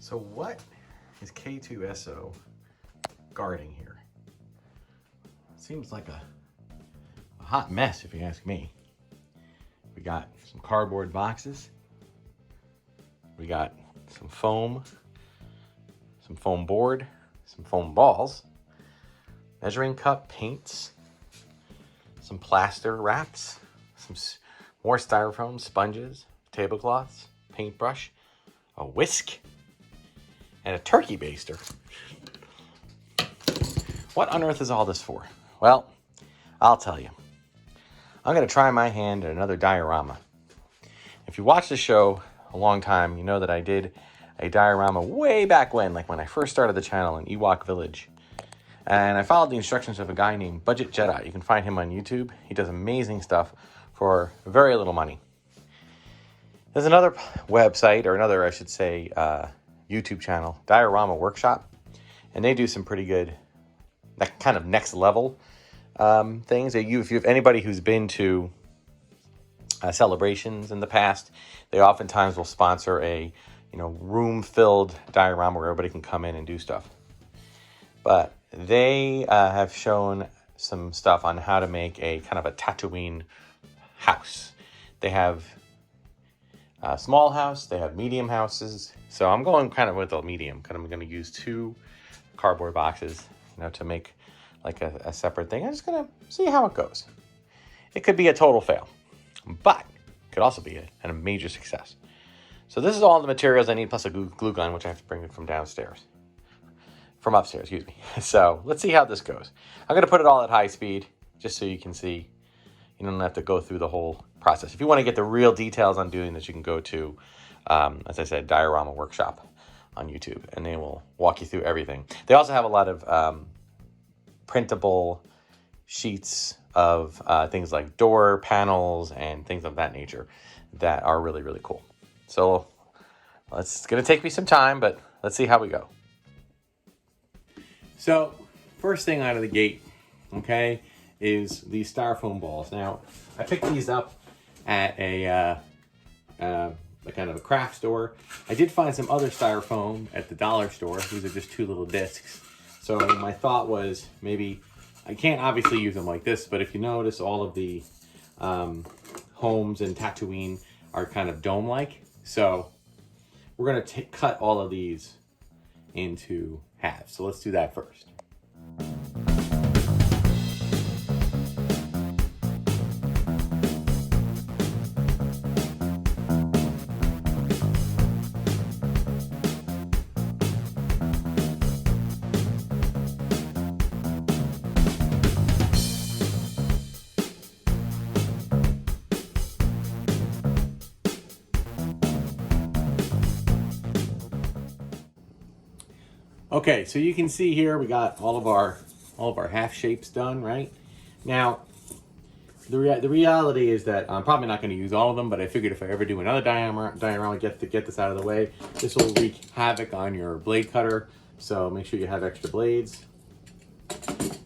So what is K2SO guarding here? Seems like a hot mess if you ask me. We got some cardboard boxes. We got some foam board, some foam balls, measuring cup paints, some plaster wraps, some more styrofoam, sponges, tablecloths, paintbrush, a whisk, and a turkey baster. What on earth is all this for? Well, I'll tell you. I'm going to try my hand at another diorama. If you watch the show a long time, you know that I did a diorama way back when, like when I first started the channel in Ewok Village. And I followed the instructions of a guy named Budget Jedi. You can find him on YouTube. He does amazing stuff for very little money. There's another website, or another, I should say, YouTube channel, Diorama Workshop. And they do some pretty good, that kind of next level things. If you have anybody who's been to celebrations in the past, they oftentimes will sponsor a room-filled diorama where everybody can come in and do stuff. But they have shown some stuff on how to make a kind of a Tatooine house. They have a small house, they have medium houses. So I'm going kind of with a medium. I'm going to use 2 cardboard boxes, to make like a separate thing. I'm just going to see how it goes. It could be a total fail, but it could also be a major success. So this is all the materials I need, plus a glue gun, which I have to bring from upstairs, excuse me. So let's see how this goes. I'm going to put it all at high speed, just so you can see. You don't have to go through the whole process. If you want to get the real details on doing this, you can go to, as I said, Diorama Workshop on YouTube, and they will walk you through everything. They also have a lot of printable sheets of things like door panels and things of that nature that are really, really cool. So it's going to take me some time, but let's see how we go. So first thing out of the gate, okay, is these styrofoam balls. Now, I picked these up at a kind of a craft store. I did find some other styrofoam at the dollar store. These are just 2 little discs. So my thought was maybe, I can't obviously use them like this, but if you notice, all of the homes in Tatooine are kind of dome-like. So we're going to cut all of these into halves. So let's do that first. Okay, so you can see here we got all of our half shapes done, right? Now, the reality is that I'm probably not going to use all of them, but I figured if I ever do another diorama, get this out of the way. This will wreak havoc on your blade cutter, so make sure you have extra blades.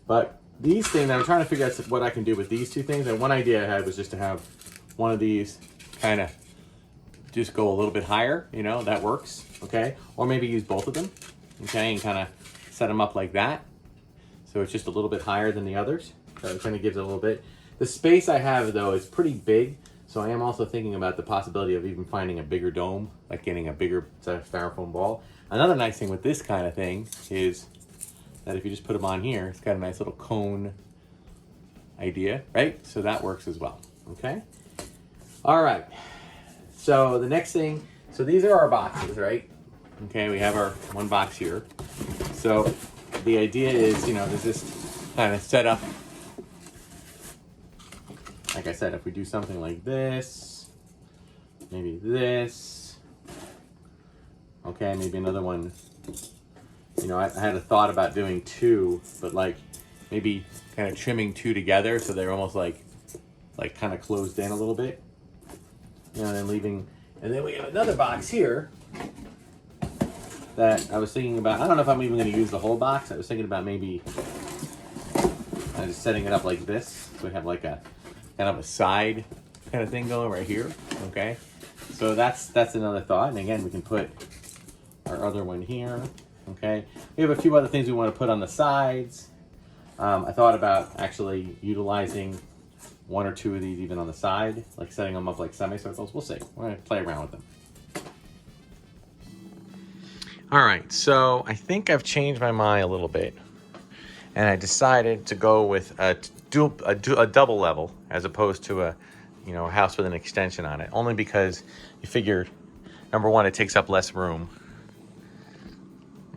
But these things, I'm trying to figure out what I can do with these 2 things, and one idea I had was just to have one of these kind of just go a little bit higher, that works, okay? Or maybe use both of them. Okay, and kind of set them up like that. So it's just a little bit higher than the others. So it kind of gives it a little bit. The space I have, though, is pretty big. So I am also thinking about the possibility of even finding a bigger dome, like getting a bigger styrofoam ball. Another nice thing with this kind of thing is that if you just put them on here, it's got a nice little cone idea, right? So that works as well, okay? All right, so the next thing, so these are our boxes, right? Okay, we have our 1 box here. So the idea is, there's this kind of set up. Like I said, if we do something like this, maybe this, okay, maybe another one. I had a thought about doing 2, but like maybe kind of trimming 2 together so they're almost like kind of closed in a little bit. And then leaving, and then we have another box here that I was thinking about. I don't know if I'm even going to use the whole box. I was thinking about maybe just setting it up like this. So we have like a kind of a side kind of thing going right here. Okay. So that's another thought. And again, we can put our other one here. Okay, we have a few other things we want to put on the sides. I thought about actually utilizing one or two of these even on the side, like setting them up like semicircles. We'll see. We're gonna play around with them. All right, so I think I've changed my mind a little bit, and I decided to go with a double level as opposed to a house with an extension on it. Only because you figured, number one, it takes up less room.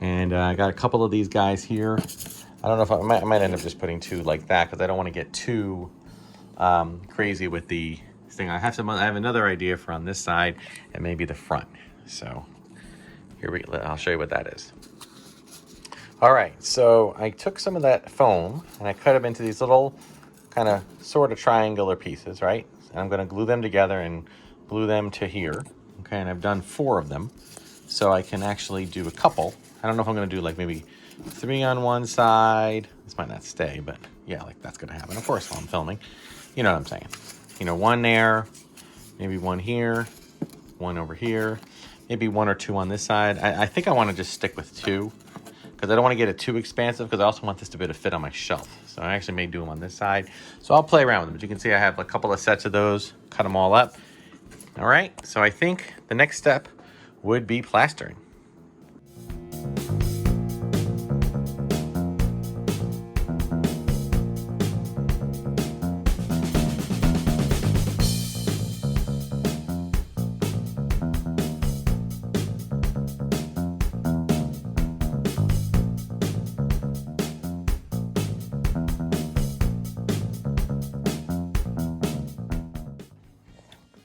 And I got a couple of these guys here. I don't know if I might end up just putting two like that because I don't want to get too crazy with the thing. I have another idea for on this side and maybe the front. So I'll show you what that is. All right, so I took some of that foam and I cut them into these little kind of sort of triangular pieces, right? And I'm going to glue them together and glue them to here. Okay, and I've done 4 of them. So I can actually do a couple. I don't know if I'm going to do like maybe 3 on one side. This might not stay, but yeah, like that's going to happen. Of course, while I'm filming. You know what I'm saying. 1 there, maybe 1 here, 1 over here, maybe 1 or 2 on this side. I think I want to just stick with 2 because I don't want to get it too expansive because I also want this to be able to fit on my shelf. So I actually may do them on this side. So I'll play around with them. As you can see, I have a couple of sets of those, cut them all up. All right, so I think the next step would be plastering.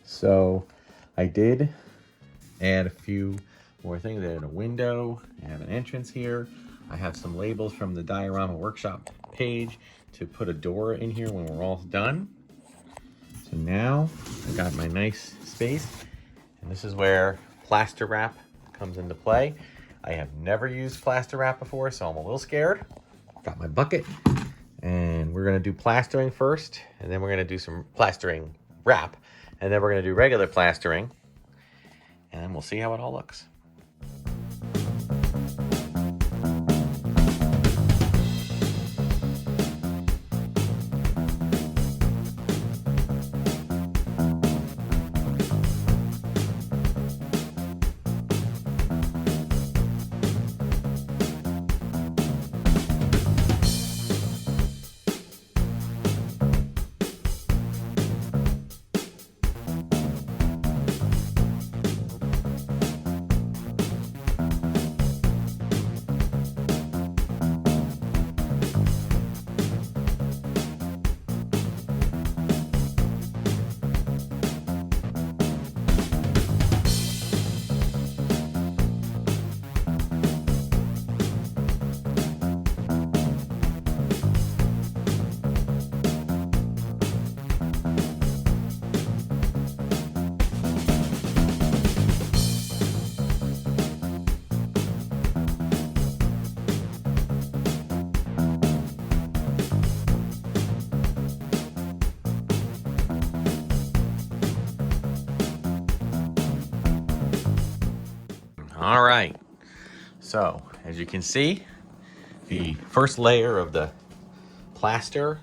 So I did add a few more things. I added a window, I have an entrance here. I have some labels from the Diorama workshop page to put a door in here when we're all done. So now I got my nice space, and this is where plaster wrap comes into play. I have never used plaster wrap before, so I'm a little scared. Got my bucket, and we're gonna do plastering first, and then we're gonna do some plastering wrap, and then we're gonna do regular plastering, and we'll see how it all looks. All right, so as you can see, the first layer of the plaster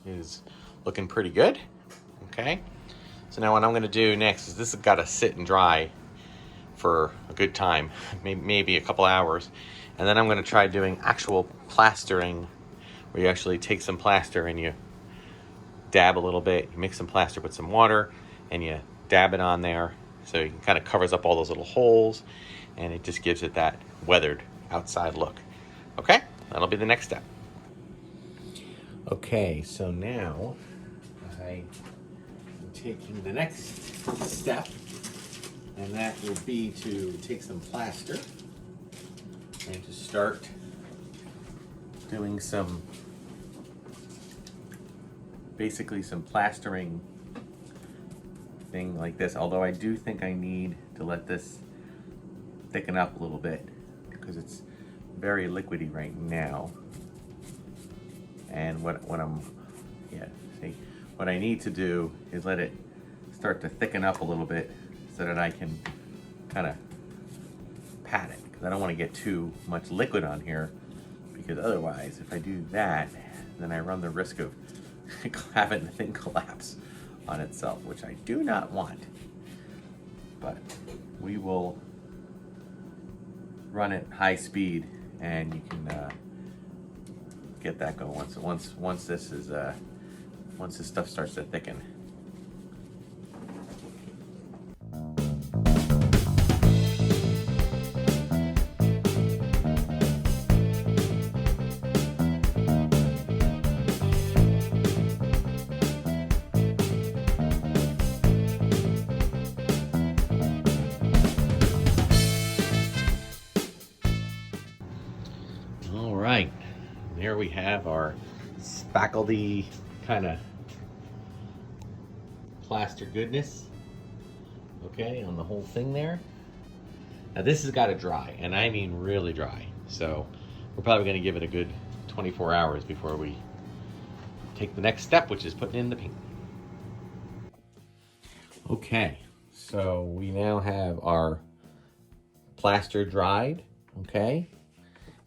is looking pretty good. Okay, so now what I'm going to do next is this has got to sit and dry for a good time, maybe a couple hours, and then I'm going to try doing actual plastering, where you actually take some plaster and you dab a little bit, you mix some plaster with some water, and you dab it on there, so it kind of covers up all those little holes, and it just gives it that weathered outside look. Okay, that'll be the next step. Okay, so now I'm taking the next step, and that will be to take some plaster and to start doing basically some plastering thing like this, although I do think I need to let this thicken up a little bit because it's very liquidy right now. And what I need to do is let it start to thicken up a little bit so that I can kind of pat it, because I don't want to get too much liquid on here, because otherwise, if I do that, then I run the risk of having the thing collapse on itself, which I do not want. But we will run it high speed, and you can get that going once this stuff starts to thicken. All right, there we have our spackledy kind of plaster goodness, okay, on the whole thing there. Now this has got to dry, and I mean really dry, so we're probably going to give it a good 24 hours before we take the next step, which is putting in the paint. Okay, so we now have our plaster dried, okay.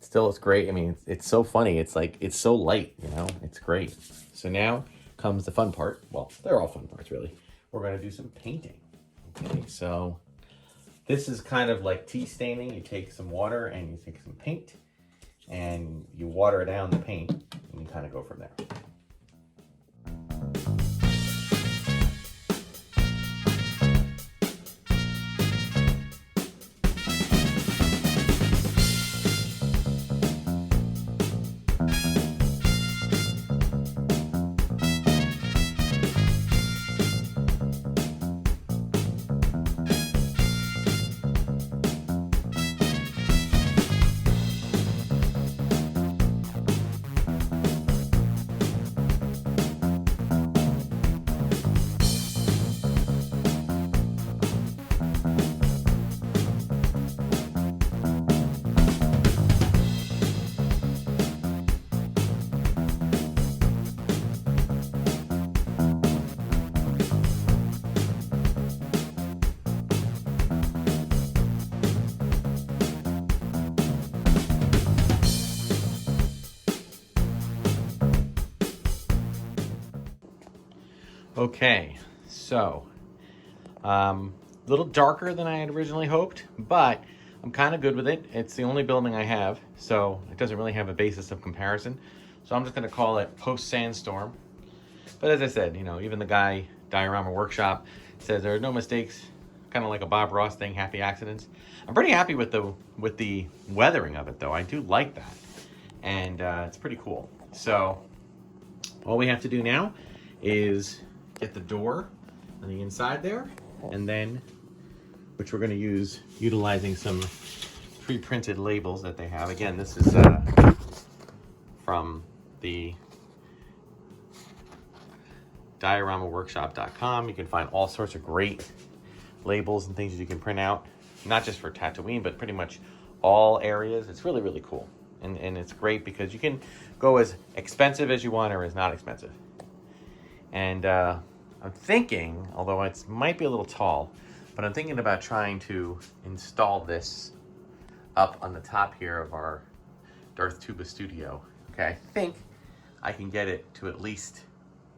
Still, it's great. I mean, it's so funny. It's like, it's so light, you know, it's great. So now comes the fun part. Well, they're all fun parts, really. We're going to do some painting. Okay, so this is kind of like tea staining. You take some water and you take some paint and you water down the paint and you kind of go from there. Okay, so a little darker than I had originally hoped, but I'm kind of good with it. It's the only building I have, so it doesn't really have a basis of comparison. So I'm just going to call it Post Sandstorm. But as I said, you know, even the guy, Diorama Workshop, says there are no mistakes, kind of like a Bob Ross thing, happy accidents. I'm pretty happy with the weathering of it, though. I do like that, and it's pretty cool. So all we have to do now is get the door on the inside there, and then, which we're going to use utilizing some pre-printed labels that they have. Again, this is from the dioramaworkshop.com. You can find all sorts of great labels and things that you can print out, not just for Tatooine, but pretty much all areas. It's really, really cool. And it's great because you can go as expensive as you want or as not expensive. And I'm thinking, although it might be a little tall, but I'm thinking about trying to install this up on the top here of our Darth Tuba studio. Okay, I think I can get it to at least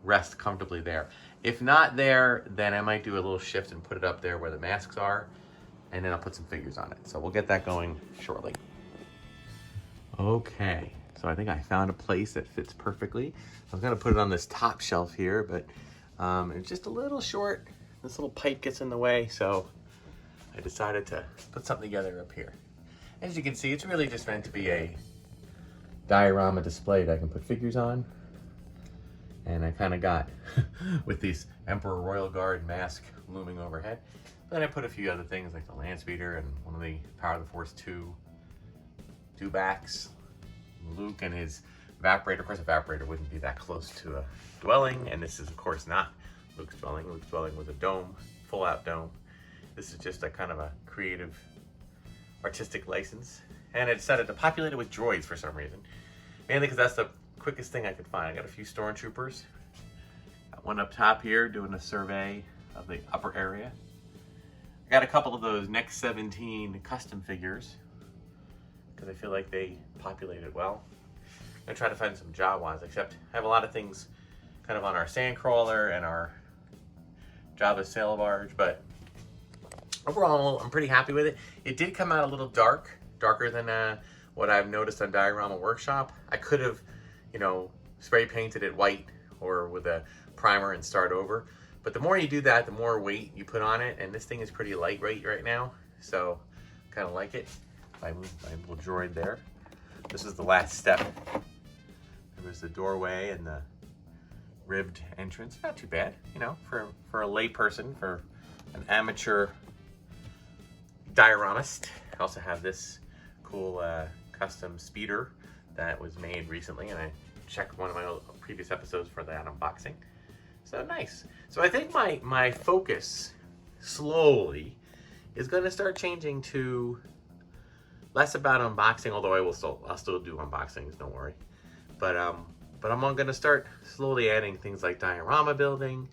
rest comfortably there. If not there, then I might do a little shift and put it up there where the masks are, and then I'll put some figures on it. So we'll get that going shortly. Okay, so I think I found a place that fits perfectly. I was gonna put it on this top shelf here, but it's just a little short. This little pipe gets in the way, so I decided to put something together up here. As you can see, it's really just meant to be a diorama display that I can put figures on. And I kind of got with these Emperor Royal Guard mask looming overhead. Then I put a few other things like the land speeder and one of the Power of the Force 2 dewbacks, Luke and his evaporator. Of course, evaporator wouldn't be that close to a dwelling, and this is of course not Luke's dwelling. Luke's dwelling was a dome, full out dome. This is just a kind of a creative, artistic license. And I decided to populate it with droids for some reason. Mainly because that's the quickest thing I could find. I got a few stormtroopers. Got one up top here doing a survey of the upper area. I got a couple of those Next 17 custom figures. because I feel like they populate it well. I'm going to try to find some Jawas, except I have a lot of things kind of on our Sandcrawler and our Java sail barge, but overall I'm pretty happy with it. It did come out a little darker than what I've noticed on Diorama Workshop. I could have, spray painted it white or with a primer and start over. But the more you do that, the more weight you put on it, and this thing is pretty lightweight right now, so kind of like it. My little droid there. This is the last step. There was the doorway and the ribbed entrance. Not too bad, for a lay person, for an amateur dioramist. I also have this cool custom speeder that was made recently, and I checked one of my previous episodes for that unboxing. So nice. So I think my focus slowly is going to start changing to less about unboxing, although I'll still do unboxings, don't worry. But I'm going to start slowly adding things like diorama building,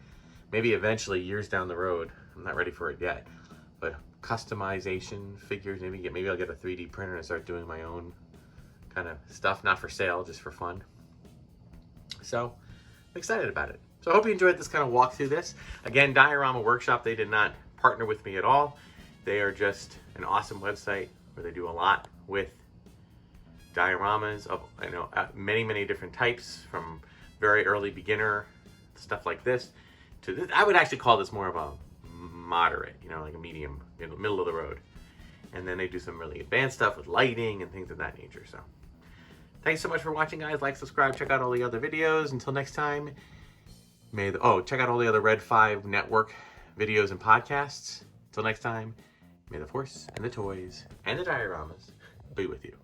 maybe eventually years down the road. I'm not ready for it yet, but customization figures. Maybe I'll get a 3D printer and start doing my own kind of stuff, not for sale, just for fun. So I'm excited about it. So I hope you enjoyed this kind of walk through this. Again, Diorama Workshop, they did not partner with me at all. They are just an awesome website where they do a lot with dioramas of many different types, from very early beginner stuff like this to this. I would actually call this more of a moderate, like a medium, middle of the road. And then they do some really advanced stuff with lighting and things of that nature. So thanks so much for watching, guys. Like, subscribe, check out all the other videos. Until next time, check out all the other Red 5 Network videos and podcasts. Until next time, may the Force and the toys and the dioramas be with you.